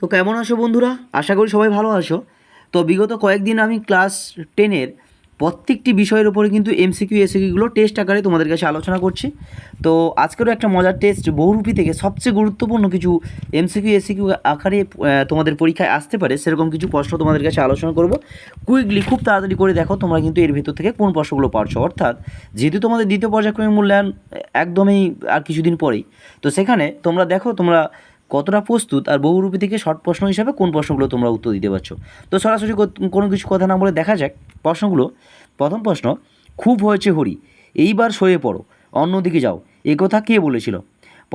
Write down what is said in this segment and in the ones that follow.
তো কেমন আছো বন্ধুরা? আশা করি সবাই ভালো আছো। তো বিগত কয়েকদিন আমি ক্লাস 10-এর প্রত্যেকটি বিষয়ের উপরে কিন্তু এমসিকিউ এসিকিউগুলো টেস্ট আকারে তোমাদের কাছে আলোচনা করছি। তো আজকেরও একটা মজার টেস্ট বহুরূপী থেকে সবচেয়ে গুরুত্বপূর্ণ কিছু এমসিকিউ এসিকিউ আকারে তোমাদের পরীক্ষায় আসতে পারে সেরকম কিছু প্রশ্ন তোমাদের কাছে আলোচনা করব। কুইকলি খুব তাড়াতাড়ি করে দেখো তোমরা কিন্তু এর ভেতর থেকে কোন প্রশ্নগুলো পারছো। অর্থাৎ যেহেতু তোমাদের দ্বিতীয় পর্যায়ক্রমিক মূল্যায়ন একদমই আর কিছুদিন পরেই, তো সেখানে তোমরা দেখো তোমরা কতটা প্রস্তুত আর বহুরূপী থেকে শর্ট প্রশ্ন হিসাবে কোন প্রশ্নগুলো তোমরা উত্তর দিতে পারছো। তো সরাসরি কোনো কিছু কথা না বলে দেখা যাক প্রশ্নগুলো। প্রথম প্রশ্ন, খুব হয়েছে হরি, এইবার সরে পড়ো, অন্যদিকে যাও, এ কথা কে বলেছিল?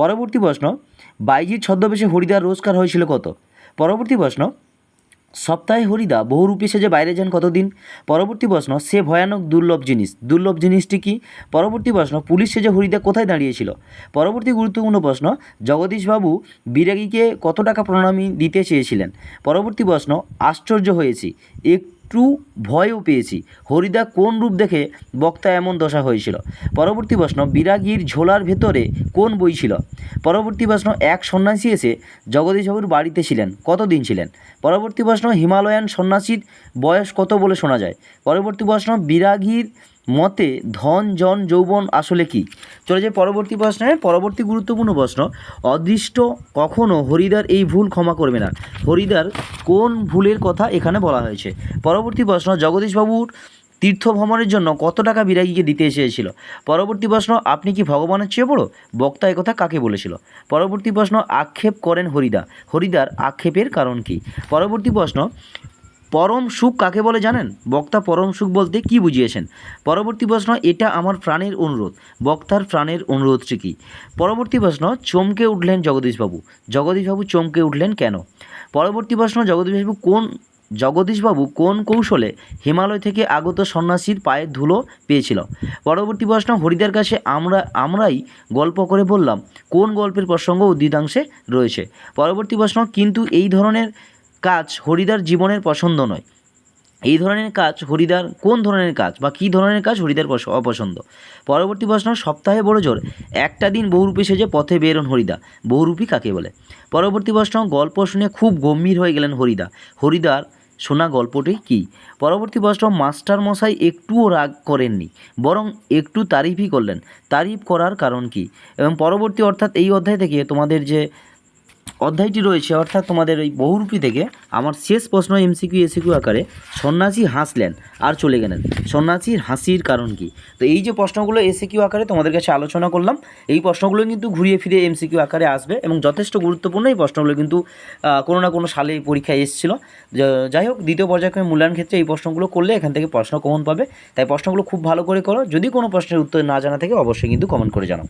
পরবর্তী প্রশ্ন, বাইজির ছদ্মবেশে হরিদার রোজগার হয়েছিল কত? পরবর্তী প্রশ্ন, সপ্তাহে হরিদা বহুরূপী সেজে বাইরে যান কতদিন? পরবর্তী প্রশ্ন, সে ভয়ানক দুর্লভ জিনিস, দুর্লভ জিনিসটি কি? পরবর্তী প্রশ্ন, পুলিশ সেজে হরিদা কোথায় দাঁড়িয়েছিল? পরবর্তী গুরুত্বপূর্ণ প্রশ্ন, জগদীশবাবু বিরাগীকে কত টাকা প্রণামী দিতে চেয়েছিলেন? পরবর্তী প্রশ্ন, আশ্চর্য হয়েছি, একটু ভয়ও পেয়েছি, হরিদা কোন রূপ দেখে বক্তা এমন দশা হয়েছিল? পরবর্তী প্রশ্ন, বিরাগীর ঝোলার ভেতরে কোন বই ছিল? পরবর্তী প্রশ্ন, এক সন্ন্যাসী এসে জগদীশবাবুর বাড়িতে ছিলেন, কতদিন ছিলেন? পরবর্তী প্রশ্ন, হিমালয়ান সন্ন্যাসীর বয়স কত বলে শোনা যায়? পরবর্তী প্রশ্ন, বিরাগীর মতে ধন জন যৌবন আসলে কি? চলে যায় পরবর্তী প্রশ্নে। পরবর্তী গুরুত্বপূর্ণ প্রশ্ন, অদৃষ্ট কখনো হরিদার এই ভুল ক্ষমা করবে না, হরিদার কোন ভুলের কথা এখানে বলা হয়েছে? পরবর্তী প্রশ্ন, জগদীশবাবুর তীর্থ ভ্রমণের জন্য কত টাকা বিরাগীকে দিতে এসেছিল? পরবর্তী প্রশ্ন, আপনি কি ভগবানের চেয়ে বড়, বক্তা একথা কাকে বলেছিল? পরবর্তী প্রশ্ন, আক্ষেপ করেন হরিদা, হরিদার আক্ষেপের কারণ কি? পরবর্তী প্রশ্ন, পরম সুখ কাকে বলে জানেন, বক্তা পরম সুখ বলতে কি বুঝিয়েছেন? পরবর্তী প্রশ্ন, এটা আমার প্রাণের অনুরোধ, বক্তার প্রাণের অনুরোধটি কী? পরবর্তী প্রশ্ন, চমকে উঠলেন জগদীশবাবু, জগদীশবাবু চমকে উঠলেন কেন? পরবর্তী প্রশ্ন, জগদীশবাবু কোন কৌশলে হিমালয় থেকে আগত সন্ন্যাসীর পায়ের ধুলো পেয়েছিল? পরবর্তী প্রশ্ন, হরিদার কাছে আমরাই গল্প করে বললাম, কোন গল্পের প্রসঙ্গ উদ্ধৃতাংশে রয়েছে? পরবর্তী প্রশ্ন, কিন্তু এই ধরনের কাজ হরিদার জীবনের পছন্দ নয়, এই ধরনের কাজ হরিদার কোন ধরনের কাজ বা কী ধরনের কাজ হরিদার অপছন্দ? পরবর্তী প্রশ্ন, সপ্তাহে বড় জোর একটা দিন বহুরূপী সেজে পথে বেরোন হরিদা, বহুরূপী কাকে বলে? পরবর্তী প্রশ্ন, গল্প শুনে খুব গম্ভীর হয়ে গেলেন হরিদা, হরিদার শোনা গল্পটি কী? পরবর্তী প্রশ্ন, মাস্টার মশাই একটুও রাগ করেননি, বরং একটু তারিফই করলেন, তারিফ করার কারণ কী? এবং পরবর্তী অর্থাৎ এই অধ্যায় থেকে তোমাদের যে অধ্যায়টি রয়েছে অর্থাৎ তোমাদের ওই বহুরূপী থেকে আমার শেষ প্রশ্ন এমসিকিউ এসিকিউ আকারে, সন্ন্যাসী হাসলেন আর চলে গেলেন, সন্ন্যাসীর হাসির কারণ কি? তো এই যে প্রশ্নগুলো এসিকিউ আকারে তোমাদের কাছে আলোচনা করলাম, এই প্রশ্নগুলো কিন্তু ঘুরিয়ে ফিরে এমসিকিউ আকারে আসবে এবং যথেষ্ট গুরুত্বপূর্ণ এই প্রশ্নগুলো কিন্তু কোনো না কোনো সালে পরীক্ষায় এসেছিলো। যাই হোক, দ্বিতীয় পর্যায়ক্রমে মূল্যায়ন ক্ষেত্রে এই প্রশ্নগুলো করলে এখান থেকে প্রশ্ন কমন পাবে, তাই প্রশ্নগুলো খুব ভালো করে করো। যদি কোনো প্রশ্নের উত্তর না জানা থাকে অবশ্যই কিন্তু কমেন্ট করে জানাও।